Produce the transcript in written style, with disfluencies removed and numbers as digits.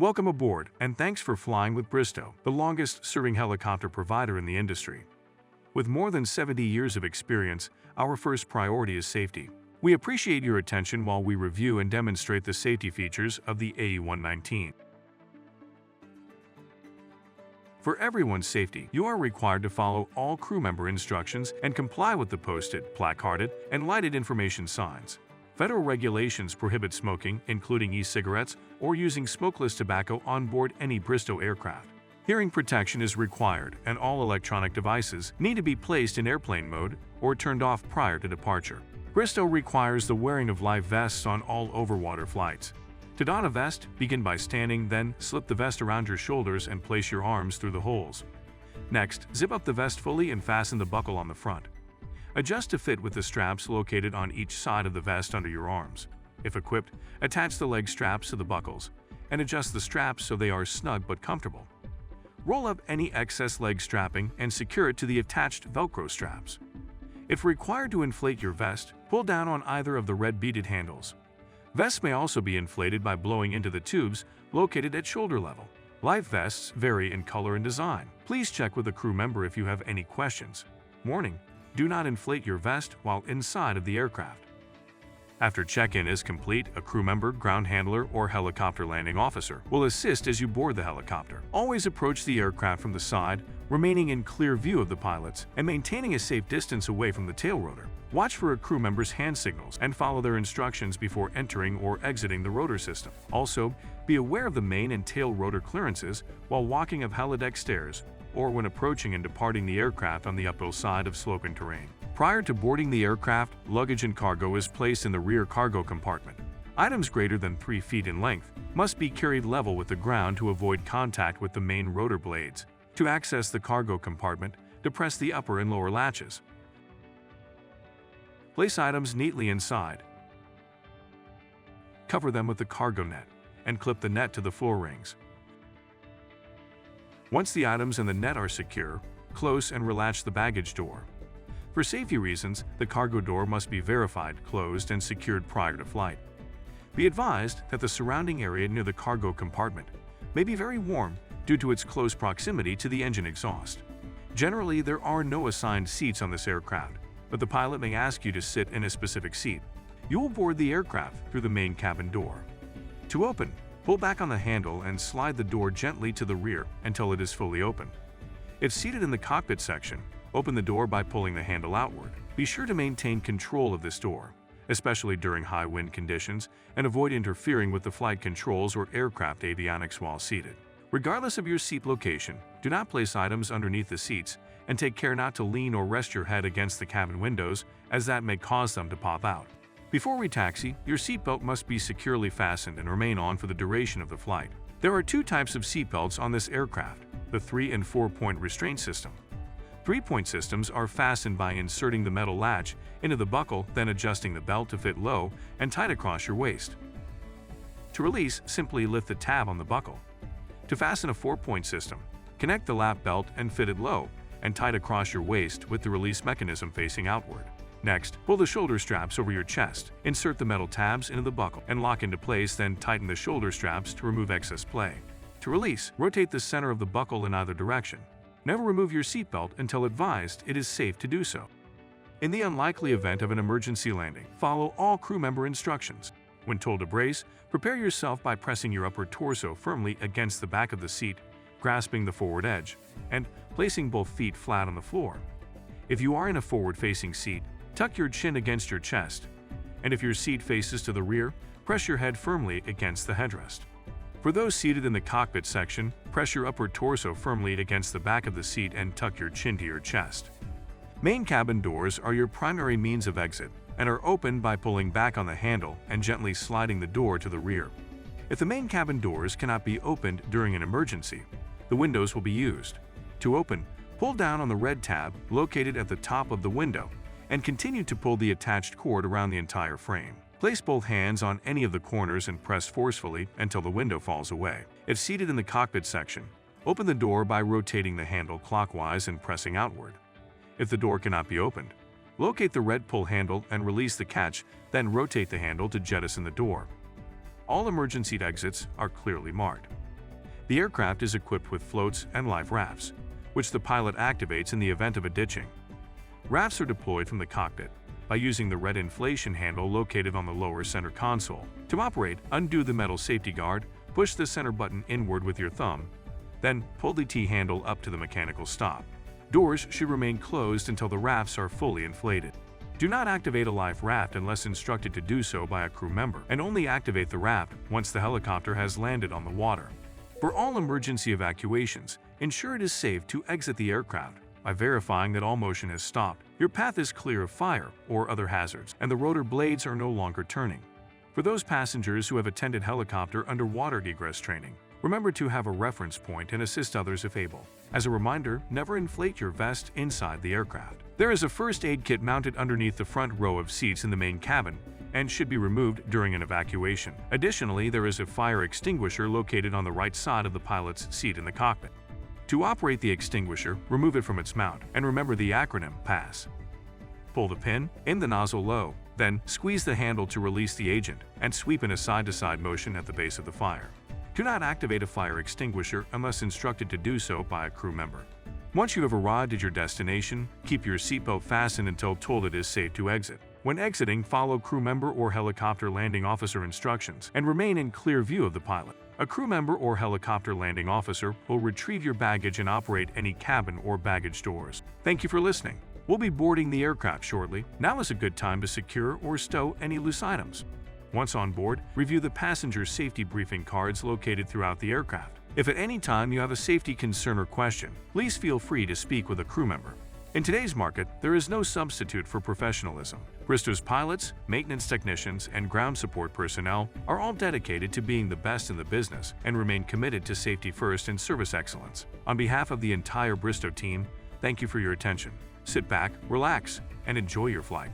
Welcome aboard, and thanks for flying with Bristow, the longest-serving helicopter provider in the industry. With more than 70 years of experience, our first priority is safety. We appreciate your attention while we review and demonstrate the safety features of the A119. For everyone's safety, you are required to follow all crew member instructions and comply with the posted, placarded, and lighted information signs. Federal regulations prohibit smoking, including e-cigarettes, or using smokeless tobacco on board any Bristow aircraft. Hearing protection is required, and all electronic devices need to be placed in airplane mode or turned off prior to departure. Bristow requires the wearing of life vests on all overwater flights. To don a vest, begin by standing, then slip the vest around your shoulders and place your arms through the holes. Next, zip up the vest fully and fasten the buckle on the front. Adjust to fit with the straps located on each side of the vest under your arms. If equipped, attach the leg straps to the buckles and adjust the straps so they are snug but comfortable. Roll up any excess leg strapping and secure it to the attached Velcro straps. If required to inflate your vest, pull down on either of the red beaded handles. Vests may also be inflated by blowing into the tubes located at shoulder level. Life vests vary in color and design. Please check with a crew member if you have any questions. Warning: do not inflate your vest while inside of the aircraft. After check-in is complete, a crew member, ground handler, or helicopter landing officer will assist as you board the helicopter. Always approach the aircraft from the side, remaining in clear view of the pilots and maintaining a safe distance away from the tail rotor. Watch for a crew member's hand signals and follow their instructions before entering or exiting the rotor system. Also, be aware of the main and tail rotor clearances while walking up helideck stairs or when approaching and departing the aircraft on the uphill side of sloping terrain. Prior to boarding the aircraft, luggage and cargo is placed in the rear cargo compartment. Items greater than 3 feet in length must be carried level with the ground to avoid contact with the main rotor blades. To access the cargo compartment, depress the upper and lower latches. Place items neatly inside. Cover them with the cargo net and clip the net to the floor rings. Once the items and the net are secure, close and relatch the baggage door. For safety reasons, the cargo door must be verified, closed, and secured prior to flight. Be advised that the surrounding area near the cargo compartment may be very warm due to its close proximity to the engine exhaust. Generally, there are no assigned seats on this aircraft, but the pilot may ask you to sit in a specific seat. You will board the aircraft through the main cabin door. To open, pull back on the handle and slide the door gently to the rear until it is fully open. If seated in the cockpit section, open the door by pulling the handle outward. Be sure to maintain control of this door, especially during high wind conditions, and avoid interfering with the flight controls or aircraft avionics while seated. Regardless of your seat location, do not place items underneath the seats and take care not to lean or rest your head against the cabin windows, as that may cause them to pop out. Before we taxi, your seatbelt must be securely fastened and remain on for the duration of the flight. There are 2 types of seatbelts on this aircraft: the 3- and 4-point restraint system. 3-point systems are fastened by inserting the metal latch into the buckle, then adjusting the belt to fit low and tight across your waist. To release, simply lift the tab on the buckle. To fasten a 4-point system, connect the lap belt and fit it low and tight across your waist with the release mechanism facing outward. Next, pull the shoulder straps over your chest, insert the metal tabs into the buckle, and lock into place, then tighten the shoulder straps to remove excess play. To release, rotate the center of the buckle in either direction. Never remove your seatbelt until advised it is safe to do so. In the unlikely event of an emergency landing, follow all crew member instructions. When told to brace, prepare yourself by pressing your upper torso firmly against the back of the seat, grasping the forward edge, and placing both feet flat on the floor. If you are in a forward-facing seat, tuck your chin against your chest, and if your seat faces to the rear, press your head firmly against the headrest. For those seated in the cockpit section, press your upper torso firmly against the back of the seat and tuck your chin to your chest. Main cabin doors are your primary means of exit and are opened by pulling back on the handle and gently sliding the door to the rear. If the main cabin doors cannot be opened during an emergency, the windows will be used. To open, pull down on the red tab located at the top of the window and continue to pull the attached cord around the entire frame. Place both hands on any of the corners and press forcefully until the window falls away. If seated in the cockpit section, open the door by rotating the handle clockwise and pressing outward. If the door cannot be opened, locate the red pull handle and release the catch, then rotate the handle to jettison the door. All emergency exits are clearly marked. The aircraft is equipped with floats and life rafts, which the pilot activates in the event of a ditching. Rafts are deployed from the cockpit by using the red inflation handle located on the lower center console. To operate, undo the metal safety guard, push the center button inward with your thumb, then pull the T-handle up to the mechanical stop. Doors should remain closed until the rafts are fully inflated. Do not activate a life raft unless instructed to do so by a crew member, and only activate the raft once the helicopter has landed on the water. For all emergency evacuations, ensure it is safe to exit the aircraft by verifying that all motion has stopped, your path is clear of fire or other hazards, and the rotor blades are no longer turning. For those passengers who have attended helicopter underwater egress training, remember to have a reference point and assist others if able. As a reminder, never inflate your vest inside the aircraft. There is a first aid kit mounted underneath the front row of seats in the main cabin and should be removed during an evacuation. Additionally, there is a fire extinguisher located on the right side of the pilot's seat in the cockpit. To operate the extinguisher, remove it from its mount, and remember the acronym PASS. Pull the pin, in the nozzle low, then squeeze the handle to release the agent, and sweep in a side-to-side motion at the base of the fire. Do not activate a fire extinguisher unless instructed to do so by a crew member. Once you have arrived at your destination, keep your seatbelt fastened until told it is safe to exit. When exiting, follow crew member or helicopter landing officer instructions and remain in clear view of the pilot. A crew member or helicopter landing officer will retrieve your baggage and operate any cabin or baggage doors. Thank you for listening. We'll be boarding the aircraft shortly. Now is a good time to secure or stow any loose items. Once on board, review the passenger safety briefing cards located throughout the aircraft. If at any time you have a safety concern or question, please feel free to speak with a crew member. In today's market, there is no substitute for professionalism. Bristow's pilots, maintenance technicians, and ground support personnel are all dedicated to being the best in the business and remain committed to safety first and service excellence. On behalf of the entire Bristow team, thank you for your attention. Sit back, relax, and enjoy your flight.